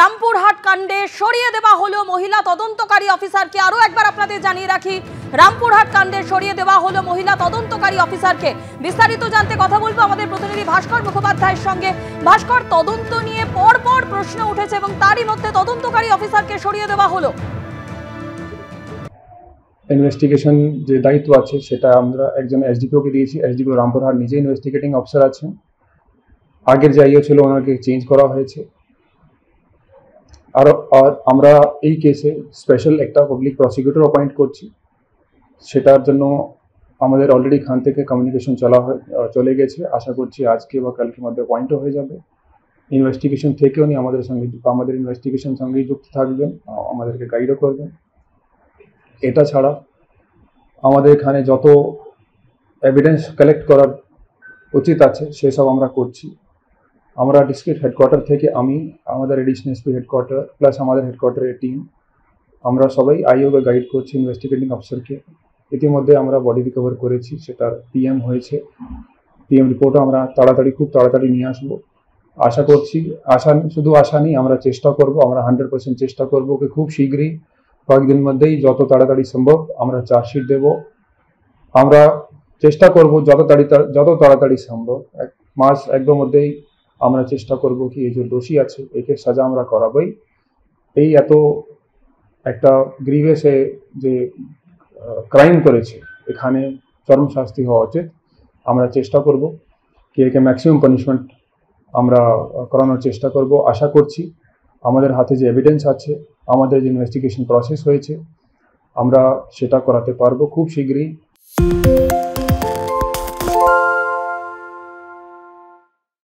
রামপুরহাট কাণ্ডে সরিয়ে দেওয়া হলো মহিলা তদন্তকারী অফিসারকে। আরো একবার আপনাদের জানিয়ে রাখি, রামপুরহাট কাণ্ডে সরিয়ে দেওয়া হলো মহিলা তদন্তকারী অফিসারকে। বিস্তারিত জানতে কথা বলবো আমাদের প্রতিনিধি ভাস্কর মুখোপাধ্যায়ের সঙ্গে। ভাস্কর, তদন্ত নিয়ে পরপর প্রশ্ন উঠেছে এবং তারই মধ্যে তদন্তকারী অফিসারকে সরিয়ে দেওয়া হলো। ইনভেস্টিগেশন যে দায়িত্ব আছে সেটা আমরা একজন এসডিপিওকে দিয়েছি। এসডিপিও রামপুরহাট নিজে ইনভেস্টিগেটিং অফিসার আছেন। আগের যে আইও ছিল ওনাকে চেঞ্জ করা হয়েছে। আর আমরা এই কেসে স্পেশাল একটা পাবলিক প্রসিকিউটর অ্যাপয়েন্ট করছি। সেটার জন্য আমাদের অলরেডি খান থেকে কমিউনিকেশন চলে গেছে। আশা করছি আজকে বা কালকের মধ্যে অ্যাপয়েন্টও হয়ে যাবে। ইনভেস্টিগেশন থেকেও উনি আমাদের ইনভেস্টিগেশন সঙ্গেই যুক্ত থাকবেন, আমাদেরকে গাইডও করবেন। এটা ছাড়া আমাদের এখানে যত এভিডেন্স কালেক্ট করার উচিত আছে সেসব আমরা করছি। আমরা ডিস্ট্রিক্ট হেডকোয়ার্টার থেকে আমাদের এডিশনাল এসপি হেডকোয়ার্টার প্লাস আমাদের হেডকোয়ার্টারের টিম আমরা সবাই আইওকে গাইড করছি ইনভেস্টিগেটিং অফিসারকে। ইতিমধ্যে আমরা বডি রিকভার করেছি, সেটার পিএম হয়েছে। পিএম রিপোর্টও আমরা খুব তাড়াতাড়ি নিয়ে আসবো। আশা করছি, শুধু আশা নেই, আমরা চেষ্টা করব, আমরা 100% চেষ্টা করবো কি খুব শীঘ্রই কয়েকদিন মধ্যেই যত তাড়াতাড়ি সম্ভব আমরা চার্জশিট দেব। আমরা চেষ্টা করব যত তাড়াতাড়ি সম্ভব, এক মাস একদম মধ্যেই আমরা চেষ্টা করব কি এই যে দোষী আছে একে সাজা আমরা করাবই। এই এত একটা গ্রিভিয়াসে যে ক্রাইম করেছে এখানে চরম শাস্তি হওয়া উচিত। আমরা চেষ্টা করব কি একে ম্যাক্সিমাম পানিশমেন্ট আমরা করানোর চেষ্টা করব। আশা করছি আমাদের হাতে যে এভিডেন্স আছে, আমাদের যে ইনভেস্টিগেশন প্রসেস হয়েছে, আমরা সেটা করাতে পারবো খুব শীঘ্রই।